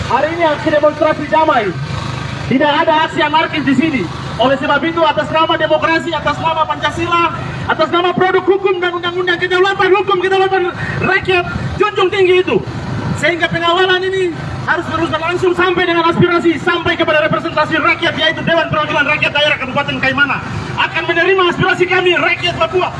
Hari ini aksi demonstrasi damai. Tidak ada aksi anarkis di sini. Oleh sebab itu, atas nama demokrasi, atas nama Pancasila, atas nama produk hukum dan undang-undang kedaulatan hukum, kedaulatan rakyat, junjung tinggi itu. Sehingga pengawalan ini harus terus berlangsung sampai dengan aspirasi, sampai kepada representasi rakyat, yaitu Dewan Perwakilan Rakyat Daerah Kabupaten Kaimana akan menerima aspirasi kami, rakyat Papua.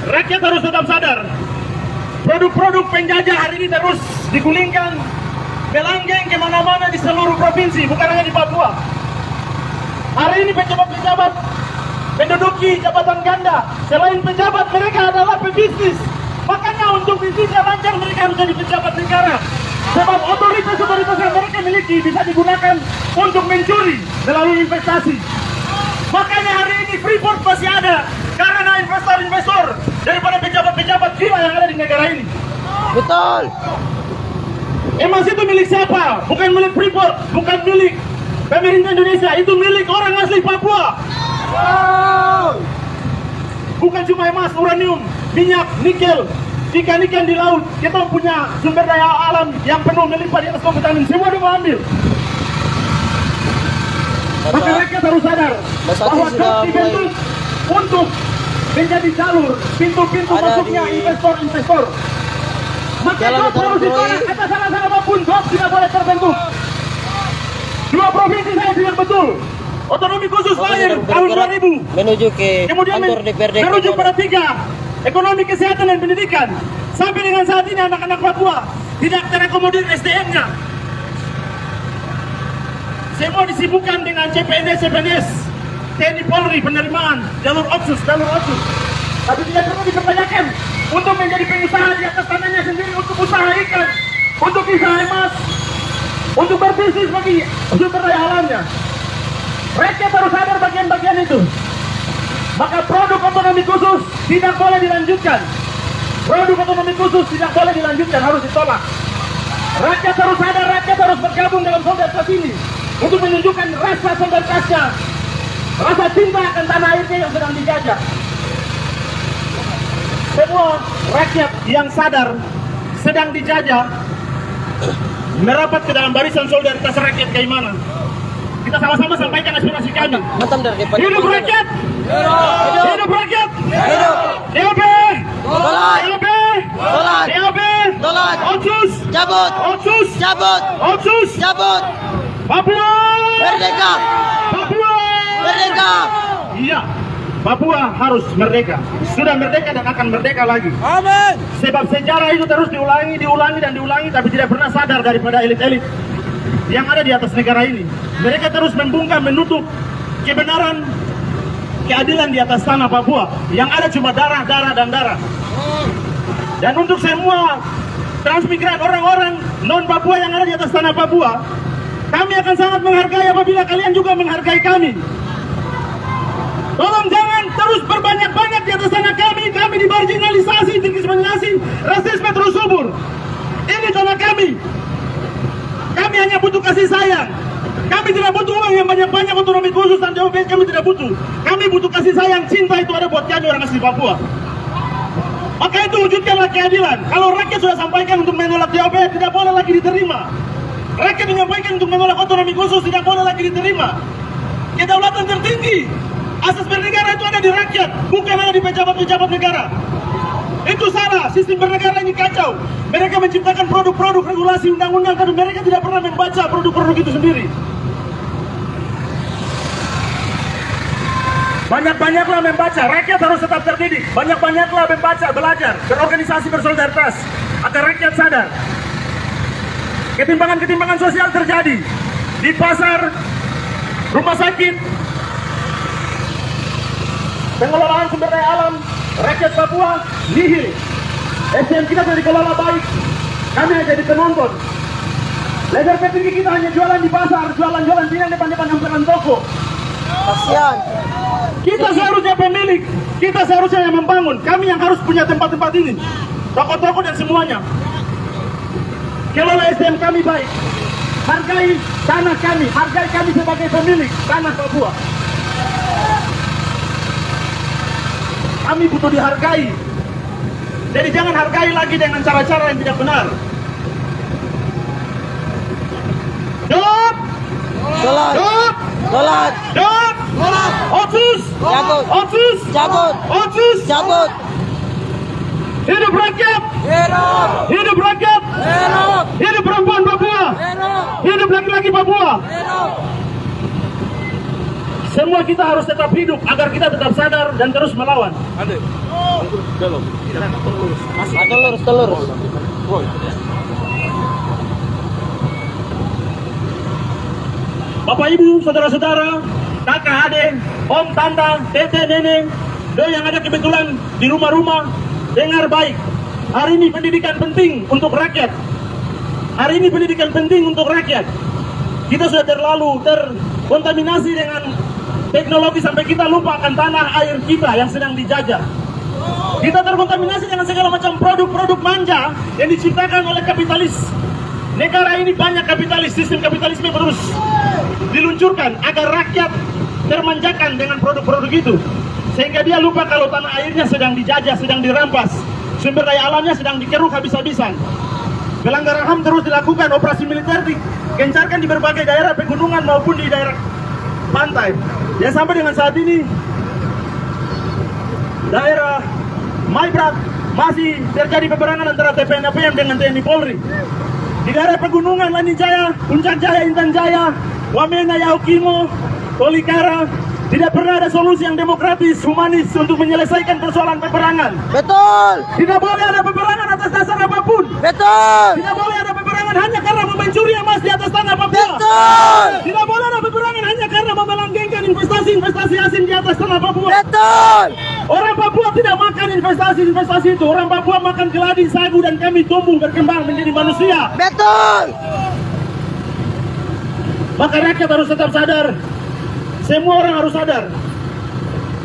Rakyat harus tetap sadar, produk-produk penjajah hari ini terus digulingkan, melanggeng kemana-mana di seluruh provinsi, bukan hanya di Papua. Hari ini pejabat-pejabat menduduki jabatan ganda. Selain pejabat, mereka adalah pebisnis. Makanya untuk bisnisnya lancar, mereka harus jadi pejabat negara. Sebab otoritas-otoritas yang mereka miliki bisa digunakan untuk mencuri melalui investasi. Makanya hari ini Freeport masih ada karena investor-investor daripada pejabat-pejabat gila yang ada di negara ini. Betul. Emas itu milik siapa? Bukan milik Freeport, bukan milik pemerintah Indonesia, itu milik orang asli Papua. Bukan cuma emas, uranium, minyak, nikel, ikan-ikan di laut. Kita punya sumber daya alam yang penuh melimpah di atas kompeten, semua dia mau ambil. Maka rakyat harus sadar bahwa DOP dibentuk untuk menjadi jalur pintu-pintu masuknya investor-investor. Maka DOP harus ditolak atas alasan apapun. DOP tidak boleh terbentuk. Dua provinsi saya dengar betul. Otonomi khusus lahir tahun 2000. Menuju ke kemudian kantor DPRD. menuju pada 3, ekonomi, kesehatan, dan pendidikan. Sampai dengan saat ini anak-anak Papua tidak terakomodir SDM-nya. Semua disibukkan dengan CPNS, TNI Polri, penerimaan, jalur otsus. Tapi tidak perlu dipertanyakan untuk menjadi pengusaha di atas tanahnya sendiri, untuk usaha ikan, untuk usaha emas, untuk berbisnis bagi sumber daya alamnya. Rakyat harus sadar bagian-bagian itu. Maka produk otonomi khusus tidak boleh dilanjutkan. Produk otonomi khusus tidak boleh dilanjutkan, harus ditolak. Rakyat harus sadar, rakyat harus bergabung dalam solidaritas ini untuk menunjukkan rasa solidaritasnya, rasa cinta akan tanah airnya yang sedang dijajah. Semua rakyat yang sadar sedang dijajah merapat ke dalam barisan solidaritas rakyat Kaimana. Kita sama-sama sampaikan aspirasi kami. Hidup rakyat! Hidup rakyat! DOP! DOP! DOP! Otsus! Cabut! Otsus! Cabut! Otsus! Cabut! Papua! Merdeka! Papua! Merdeka! Iya, Papua harus merdeka. Sudah merdeka dan akan merdeka lagi. Amin! Sebab sejarah itu terus diulangi, tapi tidak pernah sadar daripada elit-elit yang ada di atas negara ini. Mereka terus membungkam, menutup kebenaran, keadilan di atas tanah Papua. Yang ada cuma darah, dan darah. Dan untuk semua transmigran, orang-orang non-Papua yang ada di atas tanah Papua, kami akan sangat menghargai apabila kalian juga menghargai kami. Tolong jangan terus berbanyak-banyak di atas tanah kami. Kami dimarginalisasi, diskriminasi, rasisme terus subur. Ini tanah kami. Kami hanya butuh kasih sayang. Kami tidak butuh uang yang banyak-banyak, otonomi khusus dan DOP, kami tidak butuh. Kami butuh kasih sayang, cinta itu ada buat kami orang asli Papua. Maka itu wujudkanlah keadilan. Kalau rakyat sudah sampaikan untuk menolak DOP, tidak boleh lagi diterima. Rakyat menyampaikan untuk menolak otonomi khusus, tidak boleh lagi diterima. Kedaulatan tertinggi, asas bernegara itu ada di rakyat, bukan ada di pejabat-pejabat negara. Itu salah, sistem bernegara ini kacau. Mereka menciptakan produk-produk regulasi undang-undang, tapi mereka tidak pernah membaca produk-produk itu sendiri. Banyak-banyaklah membaca, rakyat harus tetap terdidik. Banyak-banyaklah membaca, belajar, berorganisasi, bersolidaritas, agar rakyat sadar. Ketimpangan-ketimpangan sosial terjadi di pasar, rumah sakit, pengelolaan sumber daya alam, rakyat Papua nihil. SDM kita sudah dikelola baik, kami hanya jadi penonton. Leader petinggi kita hanya jualan di pasar, jualan-jualan pinang depan-depan emperan toko. Kasihan. Kita seharusnya pemilik, kita seharusnya yang membangun. Kami yang harus punya tempat-tempat ini, toko-toko dan semuanya. Kelola SDM kami baik, hargai tanah kami, hargai kami sebagai pemilik tanah Papua. Kami butuh dihargai. Jadi jangan hargai lagi dengan cara-cara yang tidak benar. Stop! Sholat. Stop! Sholat. Stop! Sholat. Otsus! Cabut. Otsus! Cabut. Otsus! Cabut. Hidup rakyat! Hidup. Hidup rakyat! Hidup. Hidup perempuan Papua! Hidup. Hidup laki-laki Papua! Hidup. Semua kita harus tetap hidup agar kita tetap sadar dan terus melawan. Telur. Bapak Ibu, saudara-saudara, kakak, adik, om, tante, tete, nenek, doi yang ada kebetulan di rumah-rumah, dengar baik. Hari ini pendidikan penting untuk rakyat. Hari ini pendidikan penting untuk rakyat. Kita sudah terlalu terkontaminasi dengan teknologi sampai kita lupa akan tanah air kita yang sedang dijajah. Kita terkontaminasi dengan segala macam produk-produk manja yang diciptakan oleh kapitalis. Negara ini banyak kapitalis, sistem kapitalisme terus diluncurkan agar rakyat termanjakan dengan produk-produk itu. Sehingga dia lupa kalau tanah airnya sedang dijajah, sedang dirampas. Sumber daya alamnya sedang dikeruk habis-habisan. Pelanggaran HAM terus dilakukan, operasi militer digencarkan di berbagai daerah pegunungan maupun di daerah pantai. Ya sampai dengan saat ini, daerah Maibrat masih terjadi peperangan antara TPNAPM dengan TNI Polri. Di daerah pegunungan Lani Jaya, Puncak Jaya, Intan Jaya, Wamena, Yaukimo, Tolikara, tidak pernah ada solusi yang demokratis, humanis untuk menyelesaikan persoalan peperangan. Betul. Tidak boleh ada peperangan atas dasar apapun. Betul. Tidak boleh ada peperangan hanya karena mencuri emas di atas tanah Papua. Betul. Tidak boleh ada peperangan hanya karena memelanggengkan investasi asing di atas tanah Papua. Betul. Orang Papua tidak makan investasi itu. Orang Papua makan keladi, sagu, dan kami tumbuh berkembang menjadi manusia. Betul. Maka rakyat harus tetap sadar. Semua orang harus sadar.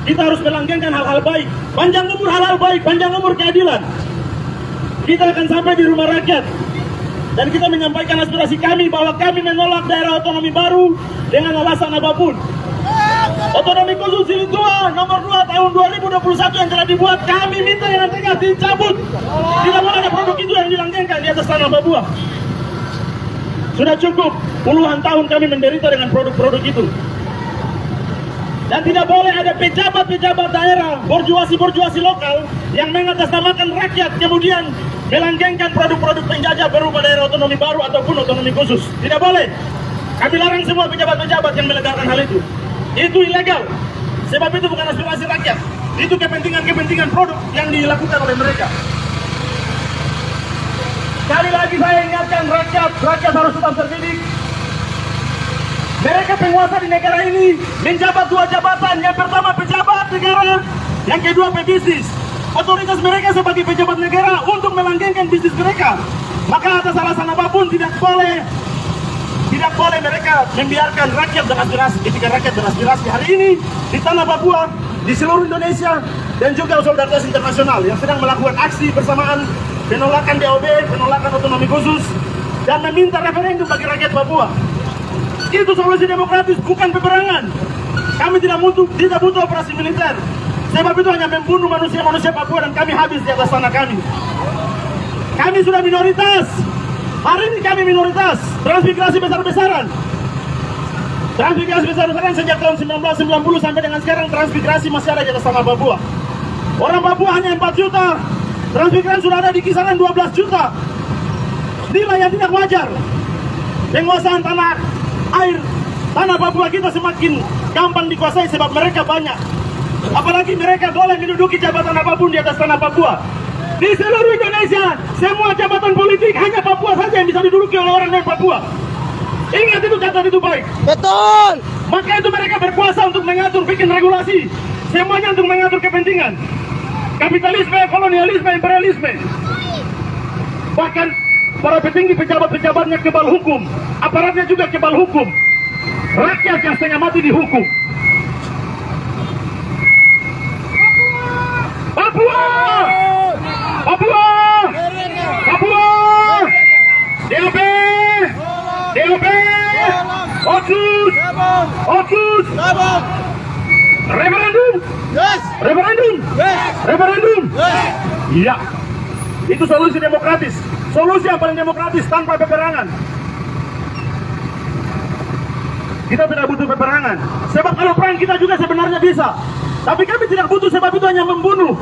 Kita harus melanggengkan hal-hal baik. Panjang umur hal-hal baik, panjang umur keadilan. Kita akan sampai di rumah rakyat. Dan kita menyampaikan aspirasi kami bahwa kami menolak daerah otonomi baru dengan alasan apapun. Otonomi khusus Jilid 2 nomor 2 tahun 2021 yang telah dibuat, kami minta yang nantinya dicabut. Tidak boleh ada produk itu yang dilanggengkan di atas tanah Papua. Sudah cukup puluhan tahun kami menderita dengan produk-produk itu. Dan tidak boleh ada pejabat-pejabat daerah, borjuasi lokal yang mengatasnamakan rakyat kemudian melanggengkan produk-produk penjajah berupa daerah otonomi baru ataupun otonomi khusus. Tidak boleh. Kami larang semua pejabat-pejabat yang melegalkan hal itu. Itu ilegal. Sebab itu bukan aspirasi rakyat. Itu kepentingan-kepentingan produk yang dilakukan oleh mereka. Sekali lagi saya ingatkan rakyat harus tetap terdidik. Mereka penguasa di negara ini menjabat dua jabatan. Yang pertama pejabat negara, yang kedua pebisnis. Otoritas mereka sebagai pejabat negara untuk melanggengkan bisnis mereka. Maka atas alasan apapun tidak boleh mereka membiarkan rakyat beraspirasi. Ketika rakyat beraspirasi hari ini di tanah Papua, di seluruh Indonesia, dan juga solidaritas internasional yang sedang melakukan aksi bersamaan penolakan DOB, penolakan otonomi khusus, dan meminta referendum bagi rakyat Papua. Itu solusi demokratis, bukan peperangan. Kami tidak butuh operasi militer. Sebab itu hanya membunuh manusia-manusia Papua dan kami habis di atas tanah kami. Kami sudah minoritas. Hari ini kami minoritas. Transmigrasi besar-besaran. Transmigrasi besar-besaran sejak tahun 1990 sampai dengan sekarang transmigrasi masih ada di atas tanah Papua. Orang Papua hanya 4 juta. Transmigran sudah ada di kisaran 12 juta. Inilah yang tidak wajar. Penguasaan tanah Papua kita semakin gampang dikuasai sebab mereka banyak. Apalagi mereka boleh menduduki jabatan apapun di atas tanah Papua. Di seluruh Indonesia, semua jabatan politik hanya Papua saja yang bisa diduduki oleh orang dari Papua. Ingat itu, catat itu baik. Betul. Maka itu mereka berkuasa untuk mengatur, bikin regulasi. Semuanya untuk mengatur kepentingan. Kapitalisme, kolonialisme, imperialisme. Bahkan para petinggi pejabat-pejabatnya kebal hukum. Aparatnya juga kebal hukum. Rakyat yang setengah mati dihukum. Papua! Papua! Papua! DOB! DOB! Otsus! Otsus! Referendum! Yes. Referendum! Yes. Referendum! Yes. Iya. Itu solusi demokratis. Solusi yang paling demokratis tanpa peperangan. Kita tidak butuh peperangan. Sebab kalau perang kita juga sebenarnya bisa. Tapi kami tidak butuh, sebab itu hanya membunuh.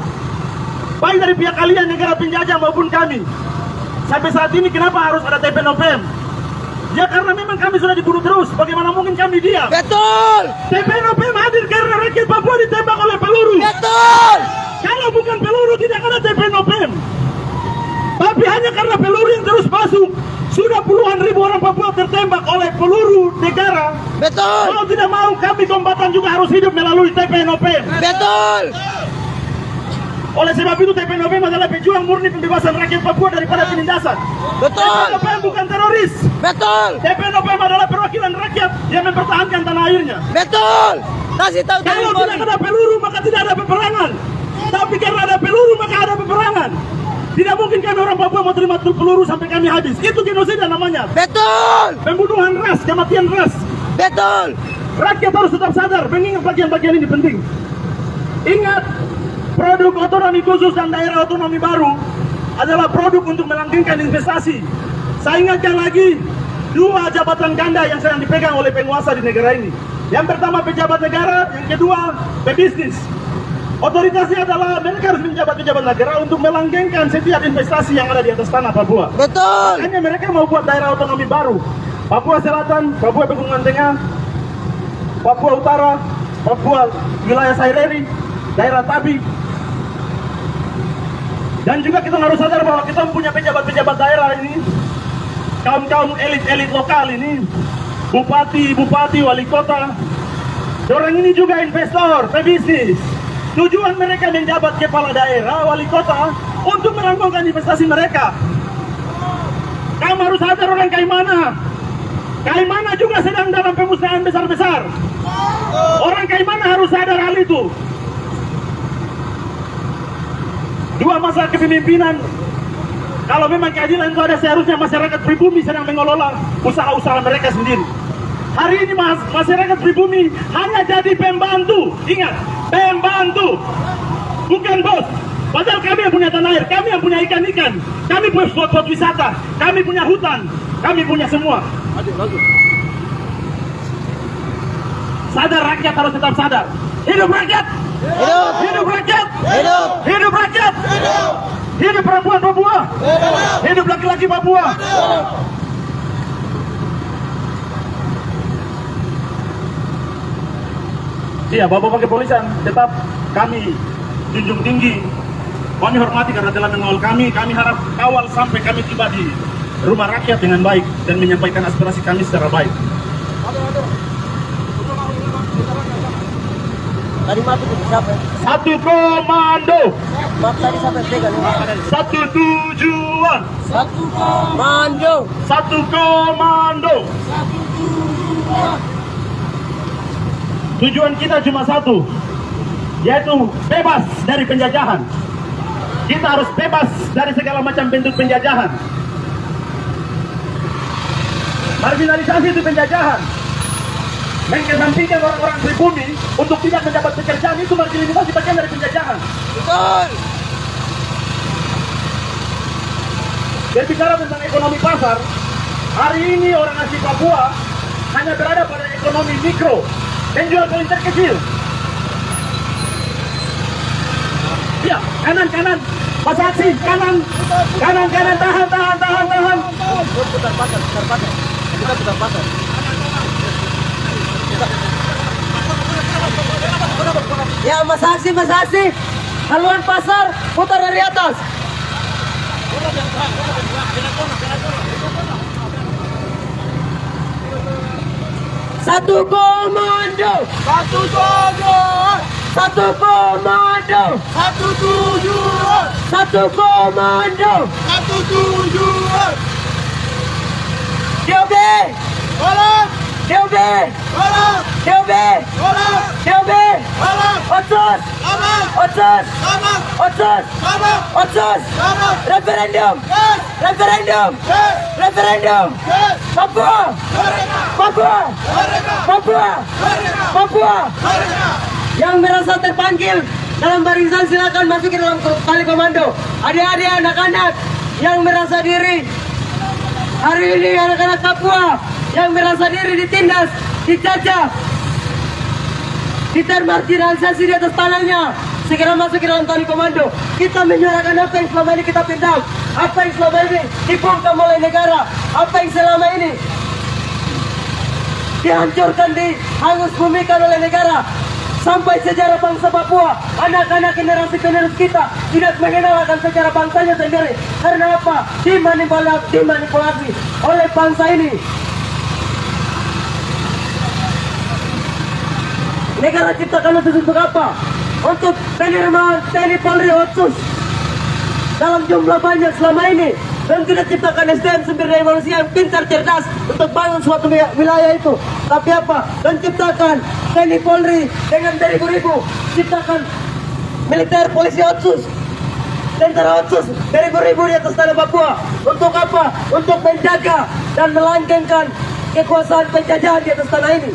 Baik dari pihak kalian, negara penjajah maupun kami. Sampai saat ini kenapa harus ada TPNOPM? Ya karena memang kami sudah dibunuh terus. Bagaimana mungkin kami diam? Betul. TPNOPM hadir karena rakyat Papua ditembak oleh peluru. Betul. Kalau bukan peluru tidak ada TPNOPM. Tapi hanya karena peluru yang terus masuk, sudah puluhan ribu orang Papua tertembak oleh peluru negara. Betul. Kalau tidak mau, kami kombatan juga harus hidup melalui TPNOPM. Betul. Oleh sebab itu TPNOPM adalah pejuang murni pembebasan rakyat Papua daripada penindasan. Betul. TPNOPM bukan teroris. Betul. TPNOPM adalah perwakilan rakyat yang mempertahankan tanah airnya. Betul. Kasih tahu dari Kalau tidak ada peluru maka tidak ada peperangan. Tapi karena ada peluru maka ada peperangan. Tidak mungkin kami orang Papua mau terima peluru sampai kami habis. Itu genosida namanya. Betul. Pembunuhan ras, kematian ras. Betul. Rakyat harus tetap sadar, mengingat bagian-bagian ini penting. Ingat, produk otonomi khusus dan daerah otonomi baru adalah produk untuk melanggengkan investasi. Saya ingatkan lagi, 2 jabatan ganda yang sedang dipegang oleh penguasa di negara ini. Yang pertama pejabat negara, yang kedua pebisnis. Otoritasnya adalah mereka harus menjabat pejabat negara untuk melanggengkan setiap investasi yang ada di atas tanah Papua. Betul. Makanya mereka mau buat daerah otonomi baru. Papua Selatan, Papua Pegunungan Tengah, Papua Utara, Papua wilayah Saireri, daerah Tabi. Dan juga kita harus sadar bahwa kita punya pejabat-pejabat daerah ini, kaum-kaum elit-elit lokal ini, bupati, wali kota. Orang ini juga investor, pebisnis. Tujuan mereka menjabat kepala daerah, wali kota untuk melakukan investasi mereka. Kamu harus sadar orang Kaimana. Kaimana juga sedang dalam pemusnahan besar-besar. Orang Kaimana harus sadar hal itu. 2 masa kepemimpinan. Kalau memang keadilan itu ada, seharusnya masyarakat pribumi sedang mengelola usaha-usaha mereka sendiri. Hari ini masyarakat pribumi hanya jadi pembantu. Ingat, pembantu, bukan bos. Padahal kami yang punya tanah air, kami yang punya ikan-ikan, kami punya spot-spot wisata, kami punya hutan, kami punya semua. Sadar, rakyat harus tetap sadar. Hidup rakyat! Hidup. Hidup rakyat! Hidup. Hidup rakyat! Hidup. Hidup perempuan Papua! Hidup laki-laki Papua! Iya, Bapak kepolisian tetap kami junjung tinggi. Kami hormati karena telah mengawal kami. Kami harap kawal sampai kami tiba di rumah rakyat dengan baik dan menyampaikan aspirasi kami secara baik. Tadi mati siapa? Satu komando, Maaf tadi sampai pegang. satu tujuan, Satu komando. satu komando. Tujuan kita cuma satu, yaitu bebas dari penjajahan. Kita harus bebas dari segala macam bentuk penjajahan. Marginalisasi itu penjajahan. Mengesampingkan orang-orang pribumi untuk tidak mendapat pekerjaan itu marginalisasi, bagian dari penjajahan. Betul. Berbicara tentang ekonomi pasar, hari ini orang asli Papua hanya berada pada ekonomi mikro, penjual paling terkecil. Ya, kanan, Mas Aksi, kanan, tahan. Putar pasar. Kita putar pasar. Ya Mas Aksi. Haluan pasar, putar dari atas. Satu komando. Satu tujuan. Satu komando. Satu tujuan. Satu komando. Satu tujuan. DOB. Tolong. DOB. Tolong. DOB. Tolong. DOB. Tolong. Otsus. Tolong. Otsus. Tolong. Otsus. Tolong. Otsus. Tolong. Referendum. Yes. Referendum. Yes. Referendum. Yes. Papua. Papua. Papua. Papua. Yang merasa terpanggil dalam barisan silakan masuk ke dalam tali komando. Adik-adik, anak-anak yang merasa diri hari ini, anak-anak Papua yang merasa diri ditindas, dijajah, ditermarginalisasi di atas tanahnya, segera masuk ke dalam tali komando. Kita menyuarakan apa yang selama ini kita pindah, apa yang selama ini dibungkam oleh negara, apa yang selama ini dihancurkan, dihangus bumikan oleh negara. Sampai sejarah bangsa Papua, anak-anak generasi penerus kita tidak mengenal akan sejarah bangsanya sendiri. Karena apa? Dimanipulasi oleh bangsa ini. Negara ciptakan untuk apa? Untuk penerimaan TNI Polri Otsus dalam jumlah banyak selama ini, dan tidak ciptakan SDM sumber daya manusia yang pintar cerdas untuk bangun suatu wilayah itu. Tapi apa? Dan ciptakan TNI Polri dengan beribu-ribu, ciptakan militer polisi Otsus, tentara Otsus beribu-ribu di atas tanah Papua. Untuk apa? Untuk menjaga dan melanggengkan kekuasaan penjajahan di atas tanah ini.